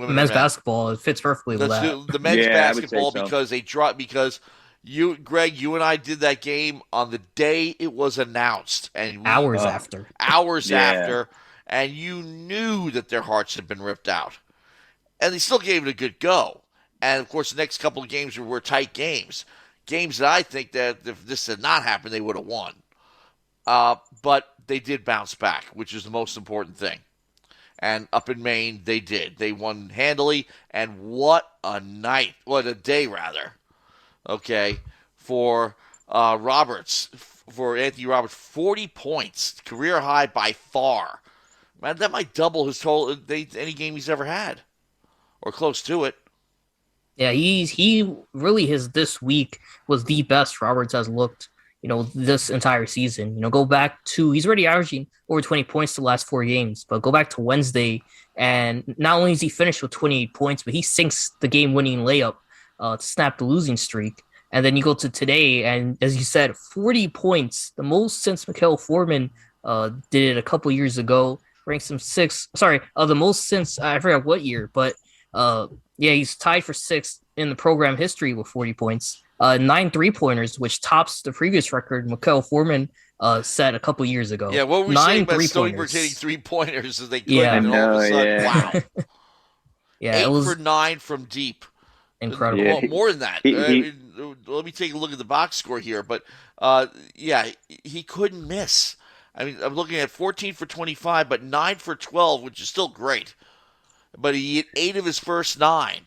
women men's and men. basketball. It fits perfectly with Let's that. do the men's Yeah, I would say basketball so. because they dropped because Greg, you and I did that game on the day it was announced, and Hours after. after, and you knew that their hearts had been ripped out, and they still gave it a good go. And of course, the next couple of games were tight games that I think that if this had not happened, they would have won. But they did bounce back, which is the most important thing. And up in Maine, they did. They won handily, and what a night, what a day rather. Okay, for Roberts, for Anthony Roberts, 40 points, career high by far. Man, that might double his total any game he's ever had, or close to it. Yeah, he really this week was the best Roberts has looked, this entire season. Go back to, he's already averaging over 20 points the last 4 games, but go back to Wednesday, and not only is he finished with 28 points, but he sinks the game-winning layup to snap the losing streak. And then you go to today, and as you said, 40 points, the most since Fermin did it a couple years ago, ranks him 6th. Sorry, the most since, I forgot what year, but he's tied for 6th in the program history with 40 points. 9 3-pointers, which tops the previous record Fermin set a couple years ago. Yeah, what were we saying about Stony Brook hitting 3-pointers as they couldn't, and all of a sudden, wow. Yeah, 8 it was for 9 from deep. Incredible. Well, more than that. Let me take a look at the box score here. But, he couldn't miss. I mean, I'm looking at 14 for 25, but 9 for 12, which is still great. But he hit 8 of his first 9.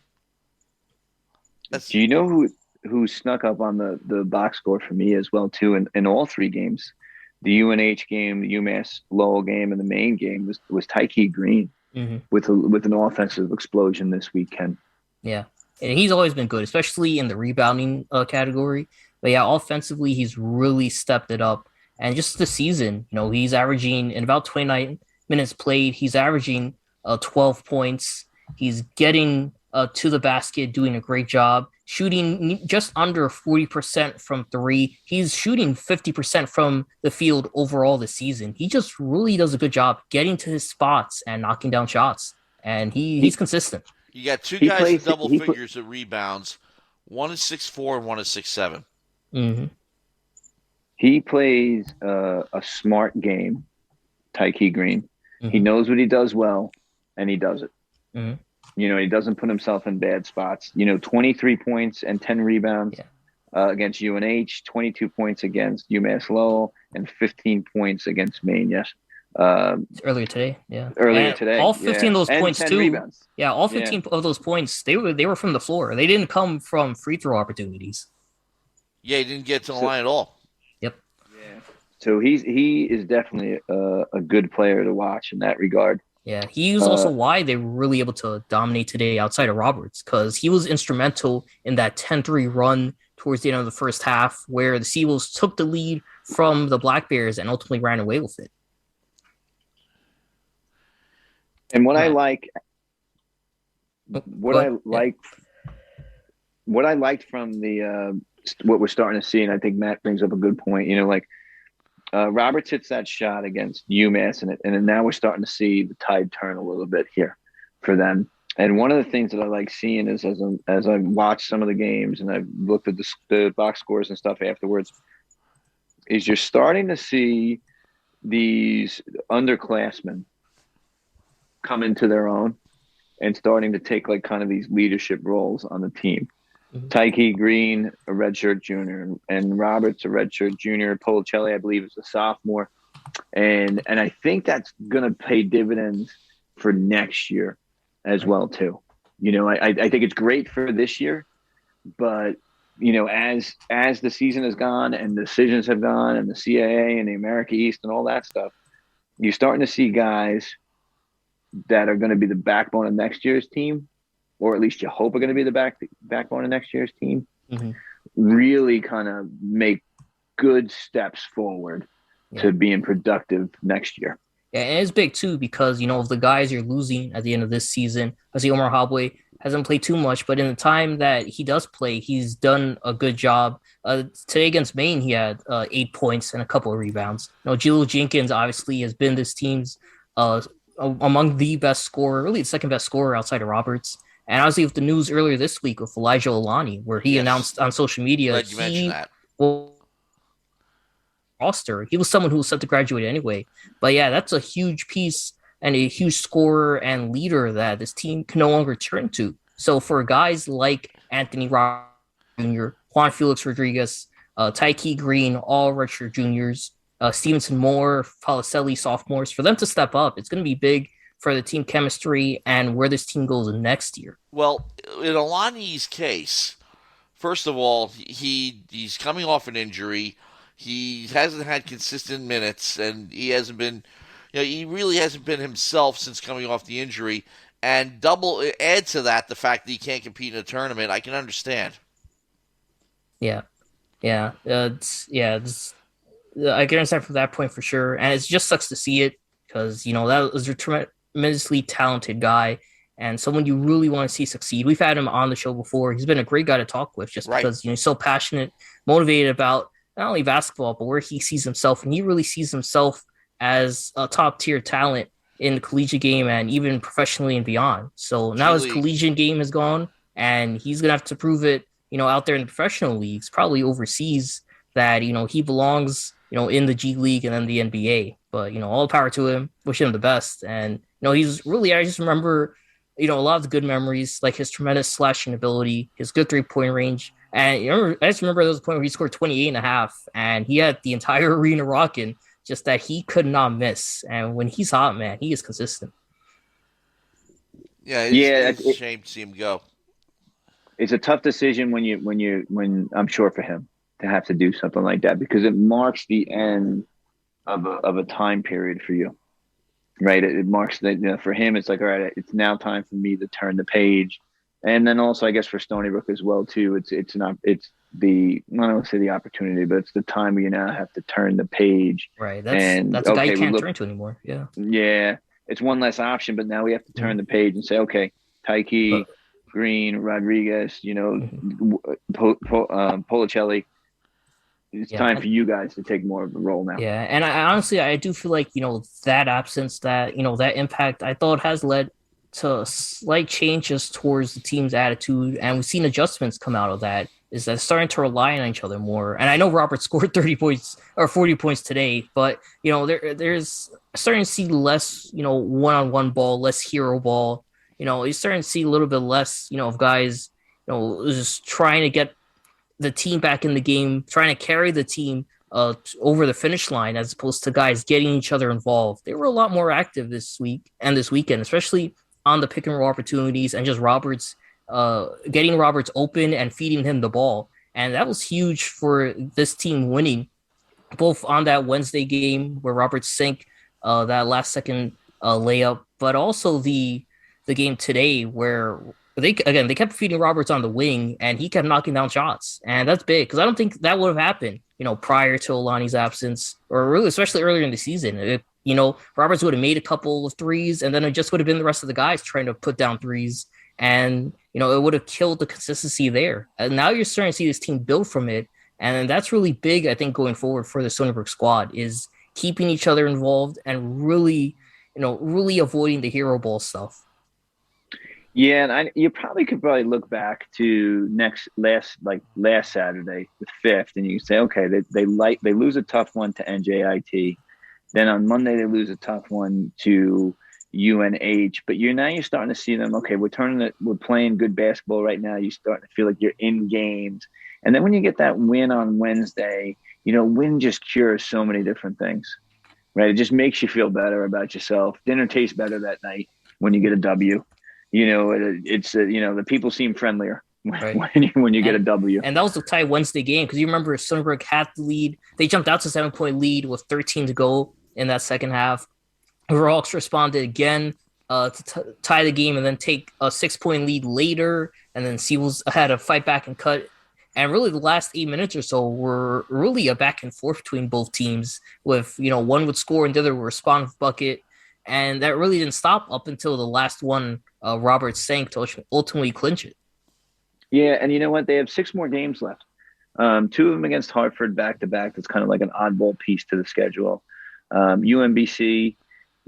Do you know who snuck up on the box score for me as well, too, in all 3 games? The UNH game, the UMass Lowell game, and the Maine game was Tyke Green with an offensive explosion this weekend. Yeah. And he's always been good, especially in the rebounding category. But yeah, offensively, he's really stepped it up. And just the season, he's averaging in about 29 minutes played, he's averaging 12 points. He's getting to the basket, doing a great job, shooting just under 40% from 3. He's shooting 50% from the field overall this season. He just really does a good job getting to his spots and knocking down shots. And he's consistent. You got 2 guys in double figures of rebounds. One is 6'4" and one is 6'7". Mm-hmm. He plays a smart game, Tyke Green. Mm-hmm. He knows what he does well, and he does it. Mm-hmm. He doesn't put himself in bad spots. 23 points and 10 rebounds against UNH, 22 points against UMass Lowell, and 15 points against Maine. Yes. Earlier today, yeah. Today. All 15 of those points too. Rebounds. Yeah, all 15 of those points, they were from the floor. They didn't come from free throw opportunities. Yeah, he didn't get to the line at all. Yep. Yeah. So he is definitely a good player to watch in that regard. Yeah, he was also why they were really able to dominate today outside of Roberts, because he was instrumental in that 10-3 run towards the end of the first half where the Seawolves took the lead from the Black Bears and ultimately ran away with it. And what I liked from the what we're starting to see, and I think Matt brings up a good point. Roberts hits that shot against UMass, and now we're starting to see the tide turn a little bit here for them. And one of the things that I like seeing is as I've watched some of the games and I've looked at the box scores and stuff afterwards, is you're starting to see these underclassmen come into their own and starting to take kind of these leadership roles on the team. Mm-hmm. Tyke Green, a redshirt junior, and Roberts, a redshirt junior. Policelli, I believe, is a sophomore, and I think that's going to pay dividends for next year as well too. I think it's great for this year, but as the season has gone and decisions have gone and the CAA and the America East and all that stuff, you're starting to see guys that are going to be the backbone of next year's team, or at least you hope are going to be the backbone of next year's team, really kind of make good steps forward to being productive next year. Yeah, and it's big too because, of the guys you're losing at the end of this season. I see Omar Habwe hasn't played too much, but in the time that he does play, he's done a good job. Today against Maine, he had 8 points and a couple of rebounds. Gilo Jenkins obviously has been this team's among the best scorer, really the second best scorer outside of Roberts. And obviously, with the news earlier this week with Elijah Olani, where he Yes, announced on social media glad you mentioned that. will roster. He was someone who was set to graduate anyway. But yeah, that's a huge piece and a huge scorer and leader that this team can no longer turn to. So for guys like Anthony Roberts Jr., Juan Felix Rodriguez, Tyke Green, all redshirt juniors, Stevenson Moore, Falaselli, sophomores, for them to step up, it's going to be big for the team chemistry and where this team goes next year. Well, in Alani's case, first of all, he's coming off an injury. He hasn't had consistent minutes, and he hasn't been, he really hasn't been himself since coming off the injury. And add to that the fact that he can't compete in a tournament. I can understand. Yeah, yeah, I can understand from that point for sure, and it just sucks to see it because that was a tremendously talented guy and someone you really want to see succeed. We've had him on the show before. He's been a great guy to talk with, just Right. because he's so passionate, motivated about not only basketball but where he sees himself, and he really sees himself as a top tier talent in the collegiate game and even professionally and beyond. So now his collegiate game is gone, and he's gonna have to prove it, out there in the professional leagues, probably overseas, that he belongs, in the G League and then the NBA. But all the power to him. Wish him the best. And he's really, I just remember, a lot of the good memories, like his tremendous slashing ability, his good 3-point range. And I just remember there was a point where he scored 28 and a half, and he had the entire arena rocking. Just that he could not miss. And when he's hot, man, he is consistent. Yeah, it's a shame to see him go. It's a tough decision when I'm sure for him to have to do something like that, because it marks the end of a time period for you, right? It marks that for him, it's like, all right, it's now time for me to turn the page. And then also, I guess for Stony Brook as well too, it's the, I don't want to say the opportunity, but it's the time where you now have to turn the page. Right. That's a guy you can't turn to anymore. Yeah. Yeah. It's one less option, but now we have to turn the page and say, okay, Tyke, Green, Rodriguez, Policelli. It's time for you guys to take more of a role now. Yeah, and I do feel like that absence, that that impact, I thought has led to slight changes towards the team's attitude, and we've seen adjustments come out of that. Is that starting to rely on each other more? And I know Robert scored 30 points or 40 points today, but there's starting to see less one-on-one ball, less hero ball. You're starting to see a little bit less of guys just trying to get the team back in the game, trying to carry the team over the finish line, as opposed to guys getting each other involved. They were a lot more active this week and this weekend, especially on the pick and roll opportunities and just Roberts, getting Roberts open and feeding him the ball. And that was huge for this team winning, both on that Wednesday game where Roberts sank that last second layup, but also the game today where they kept feeding Roberts on the wing, and he kept knocking down shots, and that's big because I don't think that would have happened, prior to Olani's absence, or really, especially earlier in the season. Roberts would have made a couple of threes, and then it just would have been the rest of the guys trying to put down threes, and it would have killed the consistency there. And now you're starting to see this team build from it, and that's really big, I think, going forward for the Stony Brook squad, is keeping each other involved and really avoiding the hero ball stuff. Yeah, and you probably could look back to last Saturday, the 5th, and you can say, okay, they lose a tough one to NJIT, then on Monday they lose a tough one to UNH, but you're starting to see them. Okay, we're playing good basketball right now. You're starting to feel like you're in games, and then when you get that win on Wednesday, win just cures so many different things, right? It just makes you feel better about yourself. Dinner tastes better that night when you get a W. The people seem friendlier when you get a W. And that was the tie Wednesday game, because you remember Stony Brook had the lead. They jumped out to 7-point lead with 13 to go in that second half. Hawks responded again to tie the game and then take a 6-point lead later. And then Seals had to fight back and cut. And really the last 8 minutes or so were really a back and forth between both teams, with, one would score and the other would respond with bucket. And that really didn't stop up until the last one, Roberts sank to ultimately clinch it. Yeah, and you know what? They have 6 more games left. 2 of them against Hartford back-to-back. That's kind of like an oddball piece to the schedule. UMBC,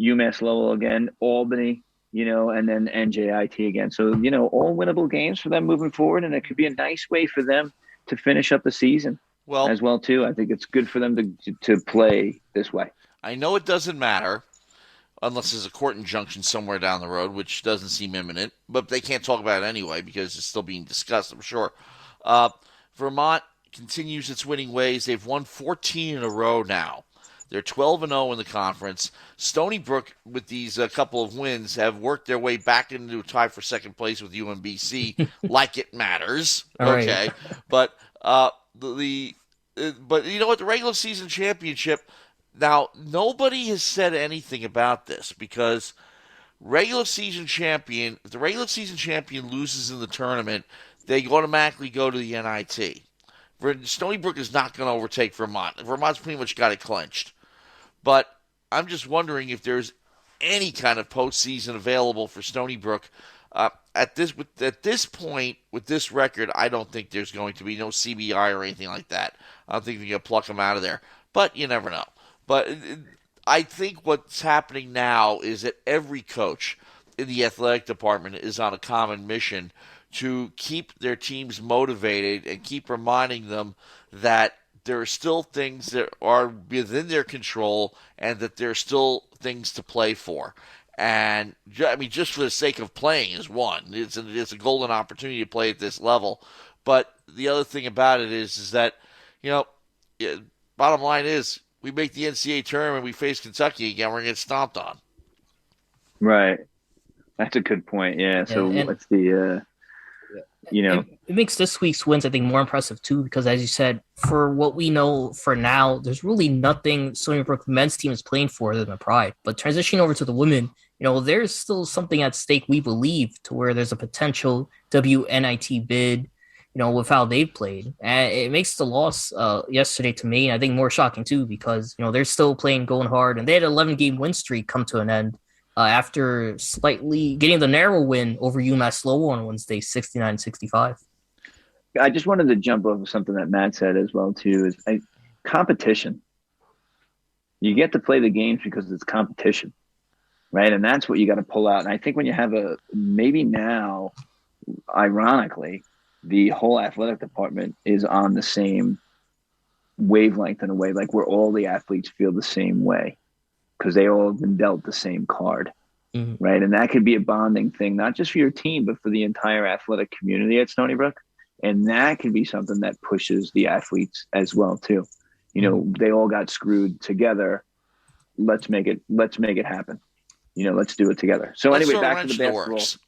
UMass Lowell again, Albany, and then NJIT again. So, all winnable games for them moving forward. And it could be a nice way for them to finish up the season as well, too. I think it's good for them to play this way. I know it doesn't matter unless there's a court injunction somewhere down the road, which doesn't seem imminent, but they can't talk about it anyway because it's still being discussed, I'm sure. Vermont continues its winning ways. They've won 14 in a row now. They're 12-0 in the conference. Stony Brook, with these couple of wins, have worked their way back into a tie for second place with UMBC, like it matters. Okay, right. But but you know what? The regular season championship. Now, nobody has said anything about this because if the regular season champion loses in the tournament, they automatically go to the NIT. Stony Brook is not going to overtake Vermont. Vermont's pretty much got it clinched. But I'm just wondering if there's any kind of postseason available for Stony Brook. At this point, with this record, I don't think there's going to be no CBI or anything like that. I don't think they're going to pluck them out of there. But you never know. But I think what's happening now is that every coach in the athletic department is on a common mission to keep their teams motivated and keep reminding them that there are still things that are within their control and that there are still things to play for. And, I mean, just for the sake of playing is one. It's a golden opportunity to play at this level. But the other thing about it is that, bottom line is, we make the NCAA tournament, we face Kentucky again, we're going to get stomped on. Right. That's a good point, yeah. So what's the... It makes this week's wins, I think, more impressive too, because as you said, for what we know for now, there's really nothing Stony Brook men's team is playing for other than pride. But transitioning over to the women, there's still something at stake, we believe, to where there's a potential WNIT bid, with how they've played. And it makes the loss yesterday to me, I think, more shocking too, because, they're still playing, going hard, and they had an 11-game win streak come to an end. After slightly getting the narrow win over UMass Lowell on Wednesday, 69-65. I just wanted to jump over something that Matt said as well, too, is competition. You get to play the games because it's competition, right? And that's what you got to pull out. And I think when you have maybe now, ironically, the whole athletic department is on the same wavelength in a way, like where all the athletes feel the same way, because they all have been dealt the same card, right? And that could be a bonding thing, not just for your team, but for the entire athletic community at Stony Brook. And that could be something that pushes the athletes as well, too. They all got screwed together. Let's make it happen. Let's do it together. So anyway, back to the basketball.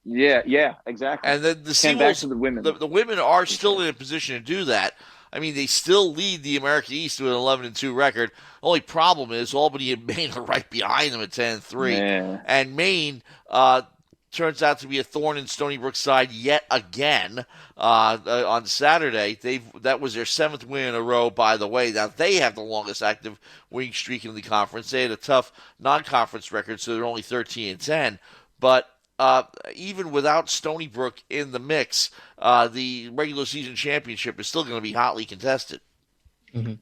Yeah, exactly. And then back to the women. The women are still in a position to do that. I mean, they still lead the American East with an 11-2 record. Only problem is Albany and Maine are right behind them at 10-3. Yeah. And Maine turns out to be a thorn in Stony Brook's side yet again on Saturday. That was their 7th win in a row, by the way. Now, they have the longest active winning streak in the conference. They had a tough non-conference record, so they're only 13-10. But even without Stony Brook in the mix, the regular season championship is still going to be hotly contested. Mm-hmm.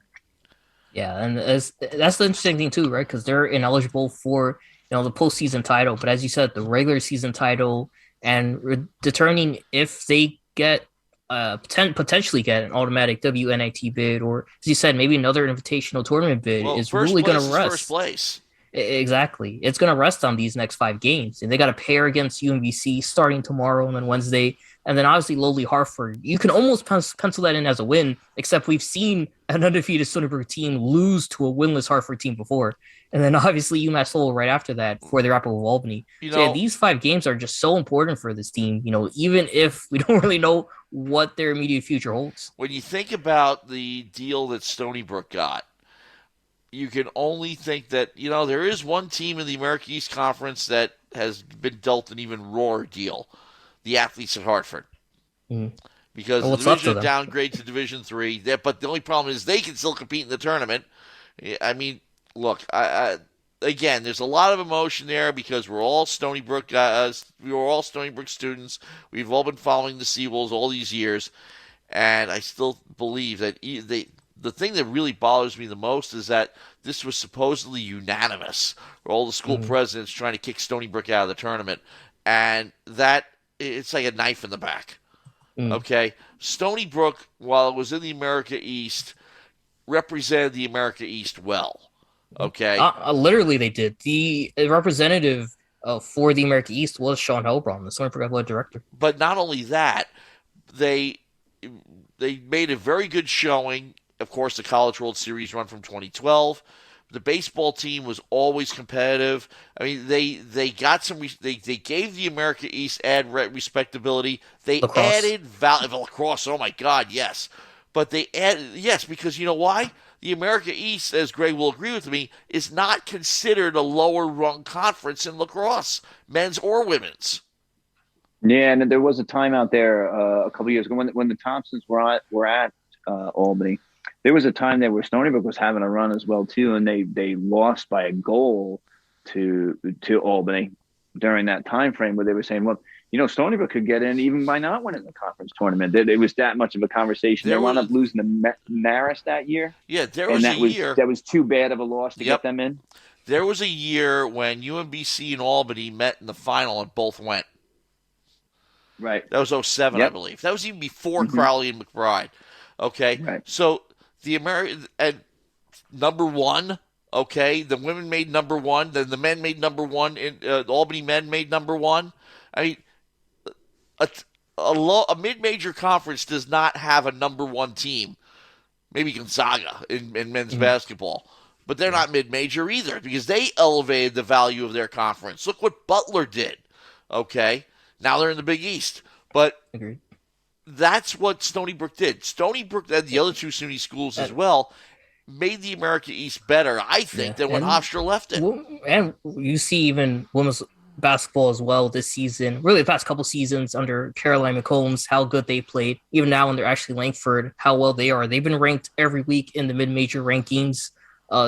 Yeah, and that's the interesting thing too, right? Because they're ineligible for the postseason title, but as you said, the regular season title, and determining if they get potentially get an automatic WNIT bid, or as you said, maybe another invitational tournament bid is really going to rest. First place. Exactly. It's going to rest on these next 5 games. And they got a pair against UMBC starting tomorrow and then Wednesday. And then obviously lowly Hartford. You can almost pencil that in as a win, except we've seen an undefeated Stony Brook team lose to a winless Hartford team before. And then obviously UMass Lowell right after that for the Rapid of Albany. These 5 games are just so important for this team, even if we don't really know what their immediate future holds. When you think about the deal that Stony Brook got, you can only think that, there is one team in the American East Conference that has been dealt an even rawer deal, the Athletes at Hartford. Because the division downgrade to Division III, but the only problem is they can still compete in the tournament. I mean, look, again, there's a lot of emotion there because we're all Stony Brook guys. We were all Stony Brook students. We've all been following the Seawolves all these years. And I still believe that the thing that really bothers me the most is that this was supposedly unanimous, where all the school presidents trying to kick Stony Brook out of the tournament, and that it's like a knife in the back. Okay, Stony Brook, while it was in the America East, represented the America East well. Okay, literally they did. The representative for the America East was Sean Helbron, the Stony Brook athletic director. But not only that, they made a very good showing. Of course, the College World Series run from 2012. The baseball team was always competitive. I mean, they got some. They gave the America East respectability. They added lacrosse. Oh my God, yes. But they added because you know why? The America East, as Greg will agree with me, is not considered a lower rung conference in lacrosse, men's or women's. Yeah, and there was a time out there a couple of years ago when the Thompsons were at Albany. There was a time there where Stony Brook was having a run as well too, and they lost by a goal to Albany during that time frame where they were saying, well, you know, Stony Brook could get in even by not winning the conference tournament. It was that much of a conversation. They wound up losing to Marist that year. Yeah, there was a year that was too bad of a loss to get them in. There was a year when UMBC and Albany met in the final and both went. Right. That was 2007, I believe. That was even before Crowley and McBride. Okay. Right. So the American and number one. Okay, the women made number one. Then the men made number one. The Albany men made number one. I mean, a mid-major conference does not have a number one team. Maybe Gonzaga in men's basketball, but they're not mid-major either because they elevated the value of their conference. Look what Butler did. Okay, now they're in the Big East, but that's what Stony Brook did. Stony Brook and the other two SUNY schools as well made the America East better, I think, than when Hofstra left it. And you see even women's basketball as well this season, really the past couple seasons under Caroline McCombs, how good they played. Even now when they're actually Langford, how well they are. They've been ranked every week in the mid-major rankings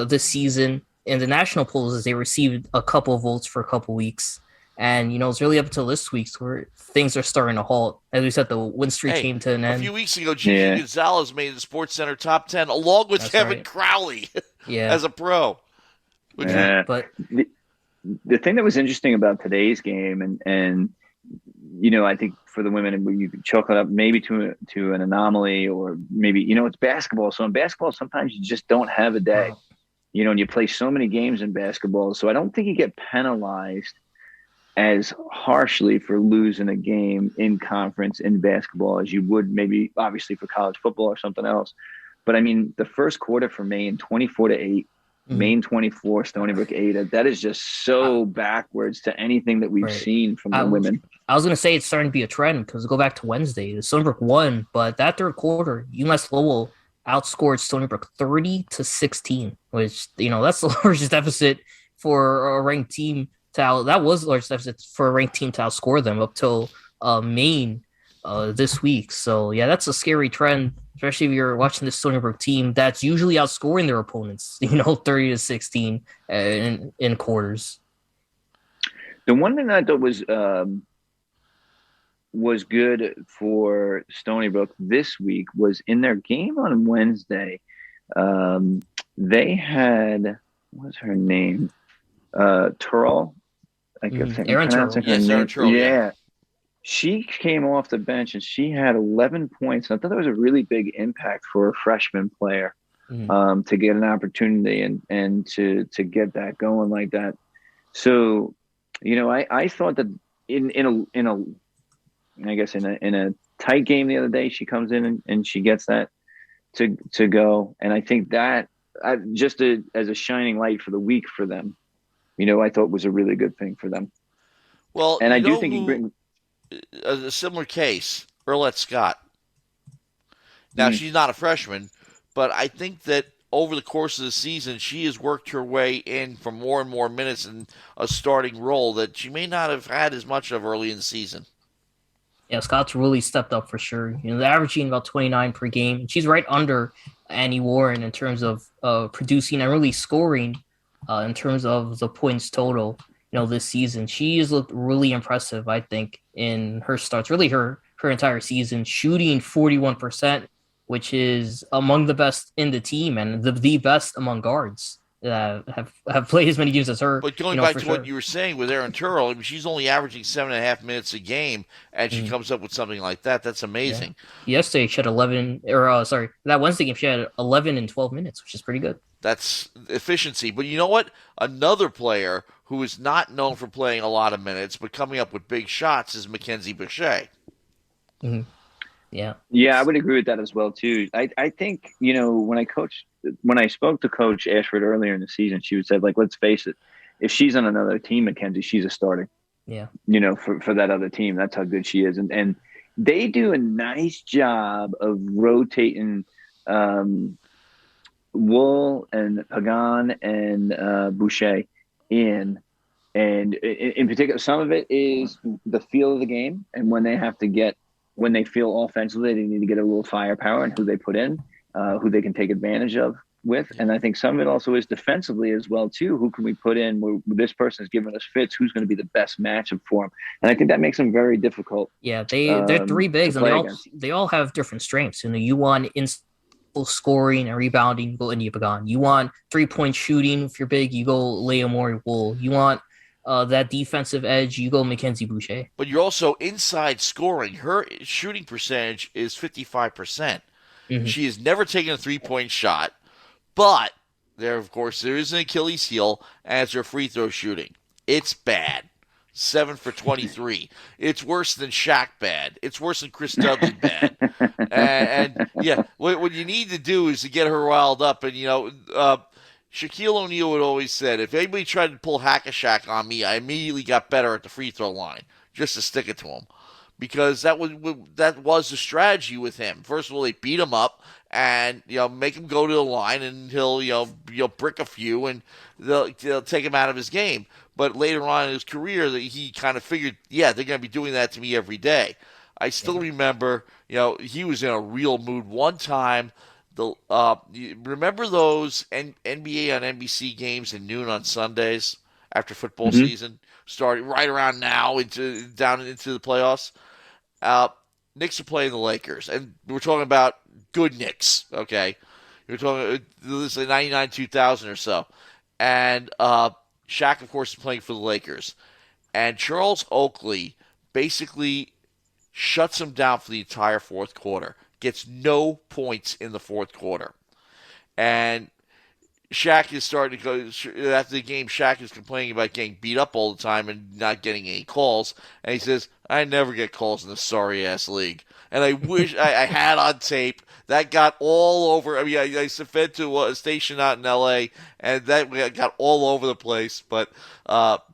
this season. In the national polls, they received a couple of votes for a couple weeks. And, you know, it's really up until this week where things are starting to halt. As we said, the win streak came to an end. A few weeks ago, Gigi Gonzalez made the Sports Center top 10 along with Kevin Crowley as a pro. But the thing that was interesting about today's game, and you know, I think for the women, you could chalk it up maybe to an anomaly, or maybe, you know, it's basketball. So in basketball, sometimes you just don't have a day, you know, and you play so many games in basketball. So I don't think you get penalized as harshly for losing a game in conference in basketball as you would maybe obviously for college football or something else. But I mean, the first quarter for Maine, 24-8. Maine 24, Stony Brook 8. That is just so backwards to anything that we've seen from the women. I was going to say it's starting to be a trend because go back to Wednesday, the Stony Brook won, but that third quarter, UMass Lowell outscored Stony Brook 30-16, which, you know, that's the largest deficit for a ranked team that was the largest deficit for a ranked team to outscore them up till Maine this week. So yeah, that's a scary trend, especially if you're watching the Stony Brook team that's usually outscoring their opponents, you know, 30-16 in quarters. The one thing I thought was good for Stony Brook this week was in their game on Wednesday. They had, what's her name? Turl. I guess Aaron Turl. Yes, Aaron Turl. Yeah. She came off the bench and she had 11 points. I thought that was a really big impact for a freshman player to get an opportunity and to get that going like that. So, you know, I thought that in a tight game the other day, she comes in and she gets that to go. And I think that as a shining light for the week for them, you know, I thought was a really good thing for them. Well, and I do think a similar case, Earlette Scott. Now, she's not a freshman, but I think that over the course of the season, she has worked her way in for more and more minutes in a starting role that she may not have had as much of early in the season. Yeah, Scott's really stepped up for sure. You know, they're averaging about 29 per game. She's right under Annie Warren in terms of producing and really scoring in terms of the points total, you know, this season. She has looked really impressive, I think, in her starts, really her entire season, shooting 41% which is among the best in the team and the best among guards that have played as many games as her. But going back to sure. what you were saying with Erin Turrell, I mean, she's only averaging 7.5 minutes a game, and she comes up with something like that. That's amazing. Yeah. Yesterday she had 11, that Wednesday game she had 11 and 12 minutes, which is pretty good. That's efficiency. But you know what? Another player who is not known for playing a lot of minutes, but coming up with big shots is Mankiewich Boucher. Mm-hmm. Yeah. Yeah, I would agree with that as well too. I think, when I spoke to Coach Ashford earlier in the season, she would say, like, let's face it, if she's on another team, Mackenzie, she's a starter. Yeah. For that other team. That's how good she is. And they do a nice job of rotating Wool and Pagan and Boucher in. And in particular, some of it is the feel of the game. And when they feel offensively, they need to get a little firepower and who they put in, who they can take advantage of with. And I think some of it also is defensively as well, too. Who can we put in where this person is giving us fits? Who's going to be the best matchup for them? And I think that makes them very difficult. Yeah, they're three bigs, and they all have different strengths. You want scoring and rebounding, you go India Pagan. You want 3-point shooting if you're big, you go Leah Mori Wool. You want that defensive edge, you go Mackenzie Boucher. But you're also inside scoring. Her shooting percentage is 55%. Mm-hmm. She has never taken a 3-point shot, but there is an Achilles heel, and it's her free throw shooting. It's bad. 7 for 23. It's worse than Shaq bad. It's worse than Chris Dudley bad. and yeah, what you need to do is to get her riled up. And, Shaquille O'Neal would always said, if anybody tried to pull Hack-a-Shaq on me, I immediately got better at the free throw line just to stick it to him. Because that was the strategy with him. First of all, they beat him up and make him go to the line, and he'll brick a few, and they'll take him out of his game. But later on in his career, he kind of figured, they're going to be doing that to me every day. I still remember, he was in a real mood one time. Remember those NBA on NBC games at noon on Sundays after football season starting right around now down into the playoffs? Knicks are playing the Lakers, and we're talking about good Knicks. Okay, we're talking this is 99, 2000 or so, and Shaq, of course, is playing for the Lakers, and Charles Oakley basically shuts him down for the entire fourth quarter. Gets no points in the fourth quarter. And Shaq is starting to go, after the game, Shaq is complaining about getting beat up all the time and not getting any calls. And he says, I never get calls in this sorry-ass league. And I wish I had on tape. That got all over. I mean, I fed to a station out in L.A., and that got all over the place. But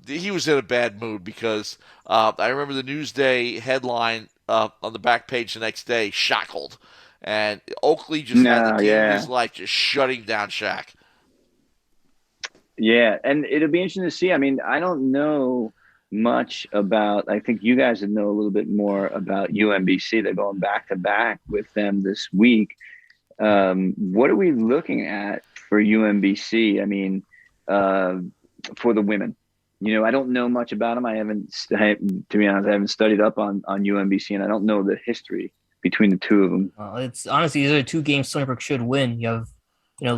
he was in a bad mood because I remember the Newsday headline on the back page the next day, shackled. And Oakley just had the game of his life just shutting down Shaq. Yeah, and it'll be interesting to see. I mean, I don't know much about, I think you guys would know a little bit more about UMBC. They're going back-to-back with them this week. What are we looking at for UMBC? I mean, for the women? I don't know much about them. To be honest, I haven't studied up on UMBC, and I don't know the history between the two of them. It's honestly, these are 2 games Stony Brook should win. You have,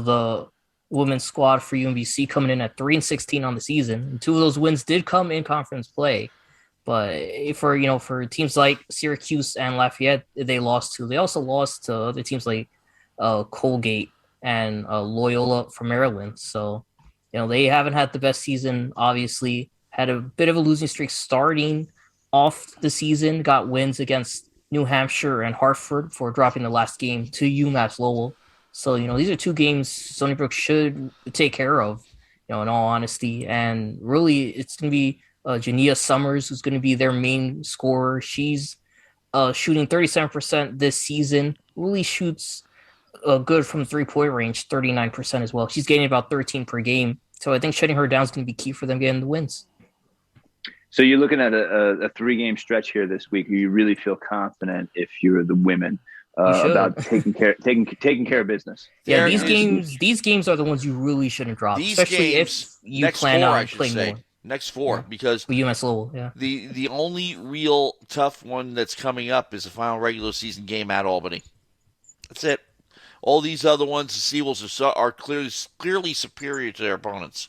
the women's squad for UMBC coming in at 3-16 on the season. And 2 of those wins did come in conference play, but for teams like Syracuse and Lafayette, they lost to. They also lost to other teams like Colgate and Loyola from Maryland. So. They haven't had the best season, obviously. Had a bit of a losing streak starting off the season. Got wins against New Hampshire and Hartford before dropping the last game to UMass Lowell. So, these are 2 games Stony Brook should take care of, in all honesty. And really, it's going to be Jania Summers who's going to be their main scorer. She's shooting 37% this season. Really shoots good from 3-point range, 39% as well. She's getting about 13 per game. So I think shutting her down is going to be key for them getting the wins. So you're looking at a 3-game stretch here this week. You really feel confident if you're the women about taking care of business. Yeah, these games are the ones you really shouldn't drop, especially games, if you plan on playing more. Next 4, because UMass Lowell, the only real tough one that's coming up is the final regular season game at Albany. That's it. All these other ones, the Seawolves are clearly superior to their opponents.